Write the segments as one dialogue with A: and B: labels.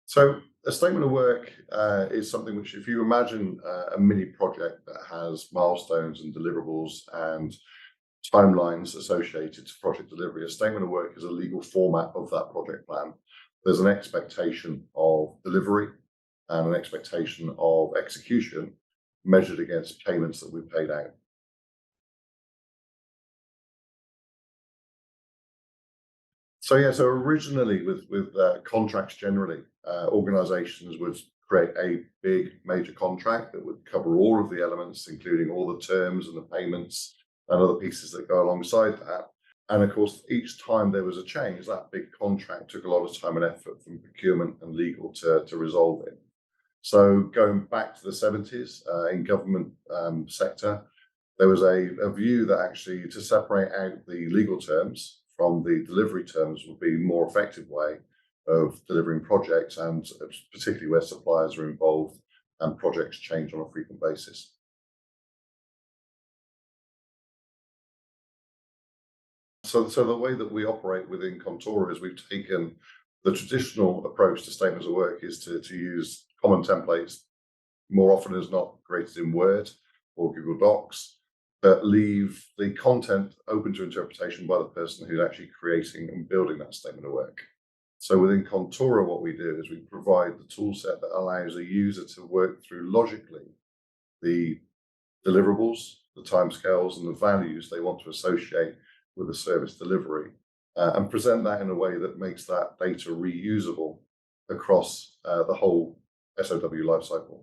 A: So a statement of work is something which, if you imagine a mini project that has milestones and deliverables and timelines associated to project delivery, a statement of work is a legal format of that project plan. There's an expectation of delivery and an expectation of execution measured against payments that we've paid out. So yeah, so originally with contracts generally, organizations would create a big major contract that would cover all of the elements, including all the terms and the payments and other pieces that go alongside that. And of course, each time there was a change, that big contract took a lot of time and effort from procurement and legal to resolve it. So going back to the 70s in government sector, there was a view that actually to separate out the legal terms from the delivery terms would be a more effective way of delivering projects, and particularly where suppliers are involved and projects change on a frequent basis. So the way that we operate within Contora is we've taken the traditional approach to statements of work is to use common templates, more often as not created in Word or Google Docs, but leave the content open to interpretation by the person who's actually creating and building that statement of work. So within Contora, what we do is we provide the tool set that allows a user to work through logically the deliverables, the timescales, and the values they want to associate with a service delivery, and present that in a way that makes that data reusable across the whole SOW lifecycle.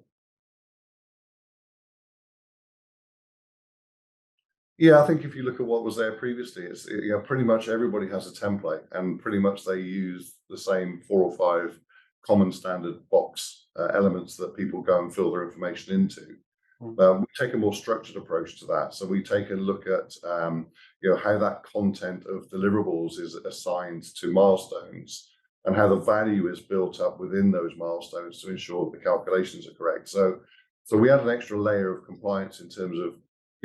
A: Yeah, I think if you look at what was there previously, it's pretty much everybody has a template, and pretty much they use the same 4 or 5 common standard box elements that people go and fill their information into. We take a more structured approach to that. So we take a look at how that content of deliverables is assigned to milestones and how the value is built up within those milestones to ensure the calculations are correct. So we add an extra layer of compliance in terms of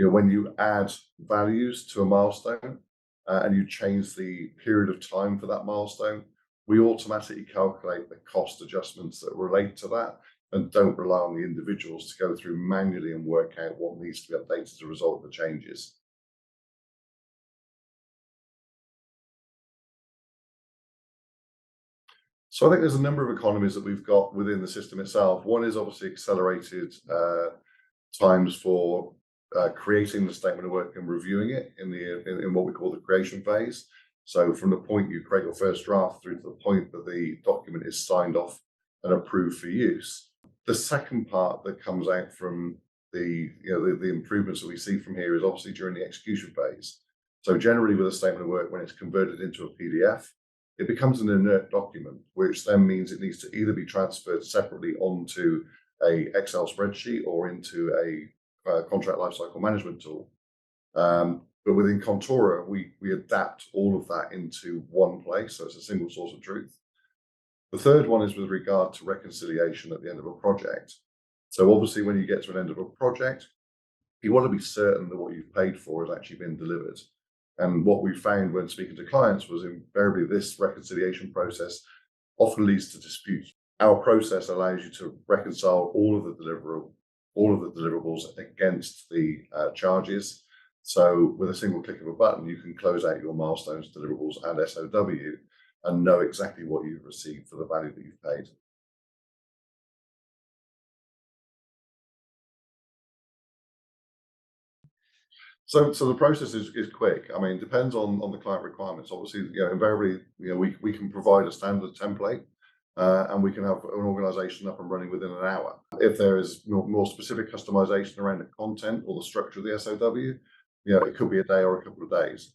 A: when you add values to a milestone and you change the period of time for that milestone, we automatically calculate the cost adjustments that relate to that and don't rely on the individuals to go through manually and work out what needs to be updated as a result of the changes. So I think there's a number of economies that we've got within the system itself. One is obviously accelerated times for creating the statement of work and reviewing it in what we call the creation phase. So from the point you create your first draft through to the point that the document is signed off and approved for use. The second part that comes out from the improvements that we see from here is obviously during the execution phase. So generally with a statement of work, when it's converted into a PDF, it becomes an inert document, which then means it needs to either be transferred separately onto a Excel spreadsheet or into a contract lifecycle management tool. But within Contora, we adapt all of that into one place, so it's a single source of truth. The third one is with regard to reconciliation at the end of a project. So obviously when you get to an end of a project, you want to be certain that what you've paid for has actually been delivered. And what we found when speaking to clients was invariably this reconciliation process often leads to disputes. Our process allows you to reconcile all of the deliverables against the charges. So with a single click of a button, you can close out your milestones, deliverables, and SOW and know exactly what you've received for the value that you've paid. So the process is quick. I mean, it depends on the client requirements. Obviously, invariably, we can provide a standard template and we can have an organization up and running within an hour. If there is more specific customization around the content or the structure of the SOW, it could be a day or a couple of days.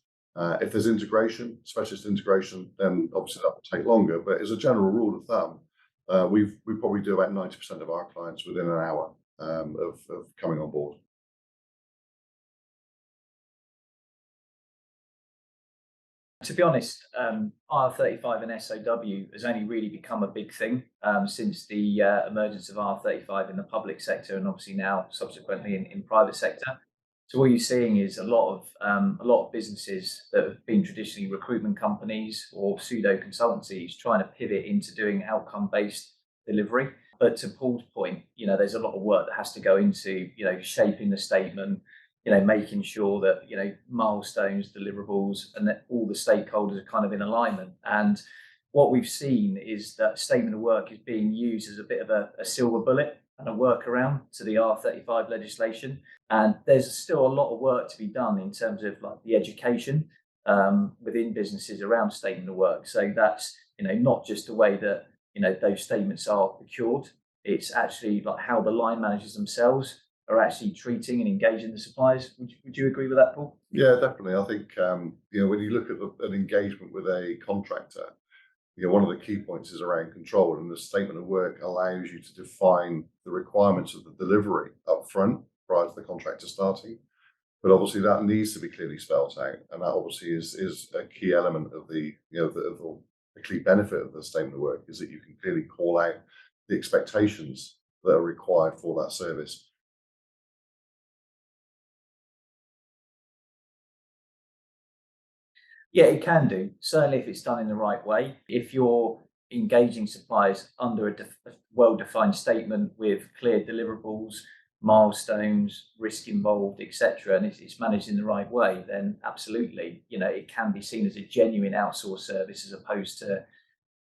A: If there's integration, specialist integration, then obviously that will take longer. But as a general rule of thumb, we probably do about 90% of our clients within an hour of coming on board.
B: To be honest, IR35 and SOW has only really become a big thing since the emergence of IR35 in the public sector and obviously now subsequently in private sector. So what you're seeing is a lot of businesses that have been traditionally recruitment companies or pseudo consultancies trying to pivot into doing outcome-based delivery. But to Paul's point, there's a lot of work that has to go into, shaping the statement, making sure that, milestones, deliverables, and that all the stakeholders are kind of in alignment. And what we've seen is that statement of work is being used as a bit of a silver bullet and a workaround to the R35 legislation. And there's still a lot of work to be done in terms of like the education within businesses around statement of work. So that's, not just the way that, those statements are procured. It's actually like how the line managers themselves are actually treating and engaging the suppliers. Would you agree with that, Paul?
A: Yeah, definitely. I think when you look at an engagement with a contractor, one of the key points is around control, and the statement of work allows you to define the requirements of the delivery up front prior to the contractor starting. But obviously that needs to be clearly spelled out, and that obviously is a key element of the key benefit of the statement of work, is that you can clearly call out the expectations that are required for that service.
B: Yeah, it can do, certainly if it's done in the right way. If you're engaging suppliers under a well-defined statement with clear deliverables, milestones, risk involved, etc., and it's managed in the right way, then absolutely, it can be seen as a genuine outsourced service as opposed to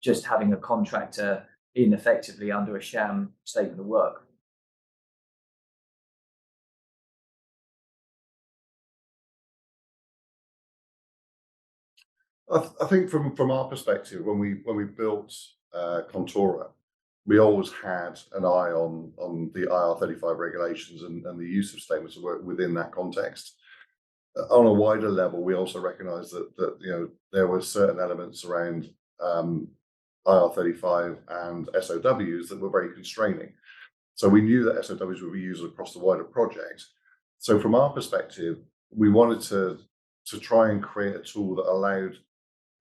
B: just having a contractor in effectively under a sham statement of work.
A: I think from our perspective, when we built Contora, we always had an eye on the IR35 regulations and the use of statements of work within that context. On a wider level, we also recognise that there were certain elements around IR35 and SOWs that were very constraining. So we knew that SOWs would be used across the wider project. So from our perspective, we wanted to try and create a tool that allowed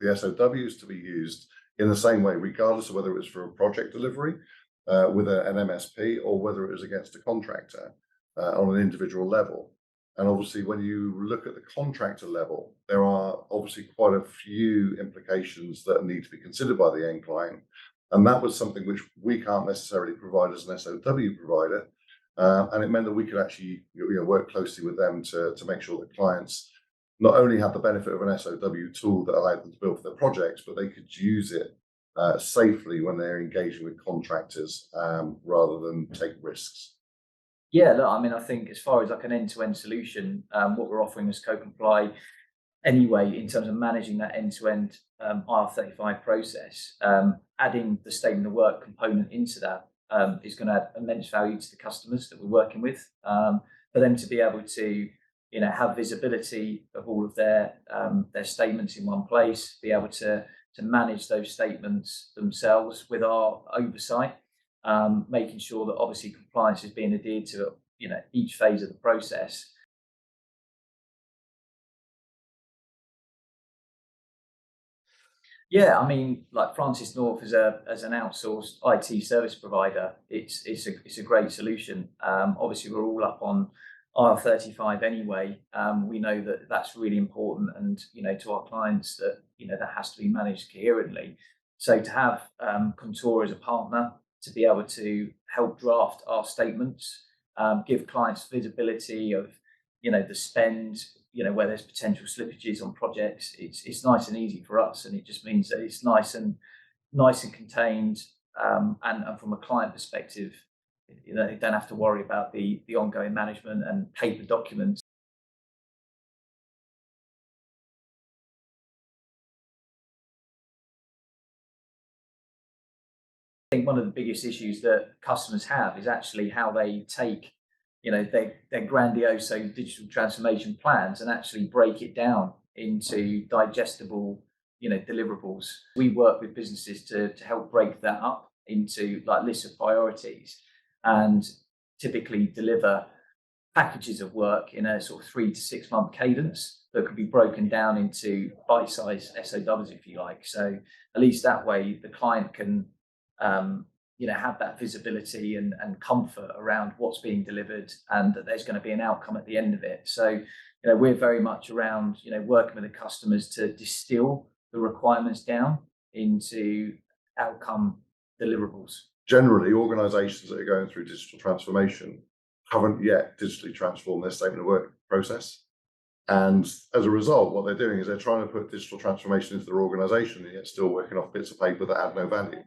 A: the SOWs to be used in the same way, regardless of whether it was for a project delivery with an MSP or whether it was against a contractor on an individual level. And obviously, when you look at the contractor level, there are obviously quite a few implications that need to be considered by the end client. And that was something which we can't necessarily provide as an SOW provider. And it meant that we could actually work closely with them to make sure that clients not only had the benefit of an SOW tool that allowed them to build for their projects, but they could use it safely when they're engaging with contractors rather than take risks.
B: Yeah, look, I think as far as like an end-to-end solution, what we're offering as CoComply anyway, in terms of managing that end-to-end IR35 process, adding the statement of work component into that is going to add immense value to the customers that we're working with, for them to be able to have visibility of all of their statements in one place, be able to manage those statements themselves with our oversight, making sure that obviously compliance is being adhered to each phase of the process. Yeah, like Francis North as an outsourced IT service provider, it's a great solution. Obviously, we're all up on IR35 anyway. We know that that's really important, and to our clients that that has to be managed coherently. So to have Contora as a partner to be able to help draft our statements, give clients visibility of the spend, where there's potential slippages on projects, it's nice and easy for us, and it just means that it's nice and contained, and from a client perspective, they don't have to worry about the ongoing management and paper documents. I think one of the biggest issues that customers have is actually how they take their grandiose digital transformation plans and actually break it down into digestible deliverables. We work with businesses to help break that up into like lists of priorities, and typically deliver packages of work in a sort of 3 to 6 month cadence that could be broken down into bite-sized SOWs, if you like. So at least that way the client can have that visibility and comfort around what's being delivered, and that there's going to be an outcome at the end of it. So we're very much around working with the customers to distill the requirements down into outcome deliverables.
A: generally, organisations that are going through digital transformation haven't yet digitally transformed their statement of work process. And as a result, what they're doing is they're trying to put digital transformation into their organisation and yet still working off bits of paper that add no value.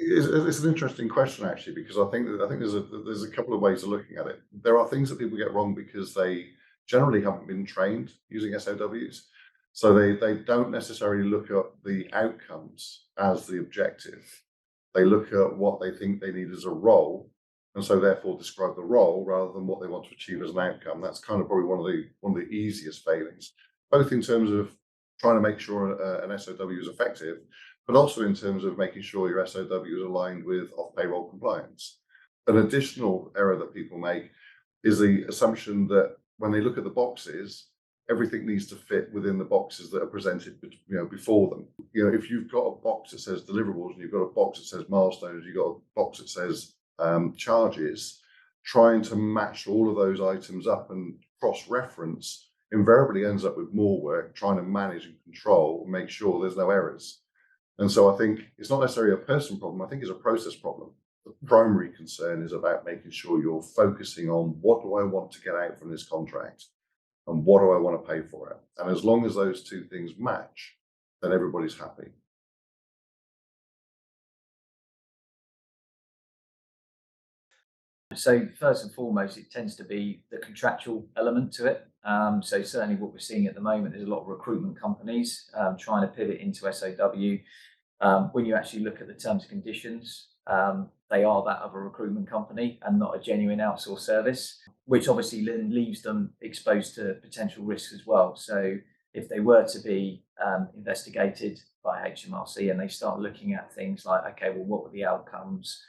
A: It's an interesting question, actually, because I think there's a couple of ways of looking at it. There are things that people get wrong because they generally haven't been trained using SOWs, so they don't necessarily look at the outcomes as the objective. They look at what they think they need as a role, and so therefore describe the role rather than what they want to achieve as an outcome. That's kind of probably one of the easiest failings, both in terms of trying to make sure an SOW is effective, but also in terms of making sure your SOW is aligned with off-payroll compliance. An additional error that people make is the assumption that when they look at the boxes, everything needs to fit within the boxes that are presented, before them. If you've got a box that says deliverables and you've got a box that says milestones, you've got a box that says charges, trying to match all of those items up and cross-reference invariably ends up with more work trying to manage and control and make sure there's no errors. And so I think it's not necessarily a person problem, I think it's a process problem. The primary concern is about making sure you're focusing on what do I want to get out from this contract and what do I want to pay for it. And as long as those two things match, then everybody's happy.
B: So first and foremost, it tends to be the contractual element to it. So certainly what we're seeing at the moment is a lot of recruitment companies trying to pivot into SOW. When you actually look at the terms and conditions, they are that of a recruitment company and not a genuine outsourced service, which obviously then leaves them exposed to potential risks as well. So if they were to be investigated by HMRC and they start looking at things like, okay, well, what were the outcomes?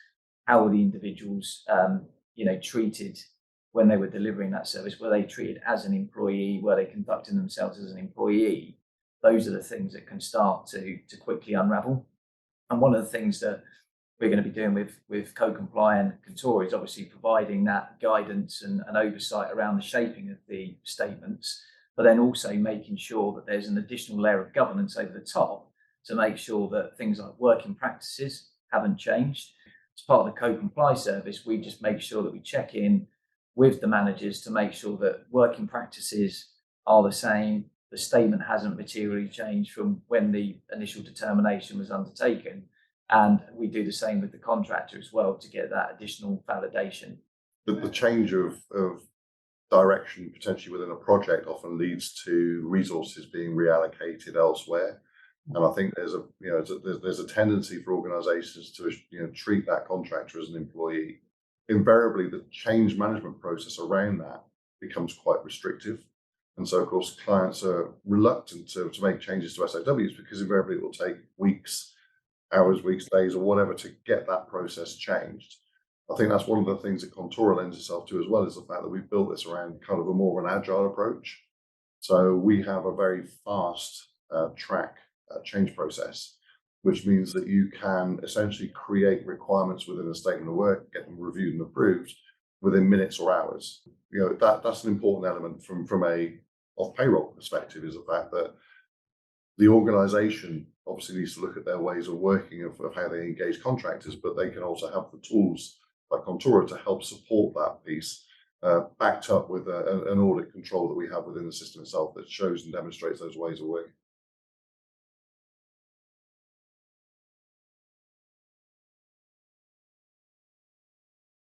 B: How were the individuals, treated when they were delivering that service? Were they treated as an employee? Were they conducting themselves as an employee? Those are the things that can start to quickly unravel. And one of the things that we're going to be doing with CoComply and Contora is obviously providing that guidance and oversight around the shaping of the statements, but then also making sure that there's an additional layer of governance over the top to make sure that things like working practices haven't changed. As part of the CoComply service, we just make sure that we check in with the managers to make sure that working practices are the same, the statement hasn't materially changed from when the initial determination was undertaken. And we do the same with the contractor as well to get that additional validation.
A: The change of direction potentially within a project often leads to resources being reallocated elsewhere. And I think there's a tendency for organisations to treat that contractor as an employee. Invariably, the change management process around that becomes quite restrictive. And so, of course, clients are reluctant to make changes to SOWs because invariably it will take weeks, hours, weeks, days, or whatever to get that process changed. I think that's one of the things that Contora lends itself to as well, is the fact that we've built this around kind of a more of an agile approach. So we have a very fast track change process, which means that you can essentially create requirements within a statement of work, get them reviewed and approved within minutes or hours. That's an important element from a off-payroll perspective, is the fact that the organisation obviously needs to look at their ways of working of how they engage contractors, but they can also have the tools like Contora to help support that piece, backed up with an audit control that we have within the system itself that shows and demonstrates those ways of working.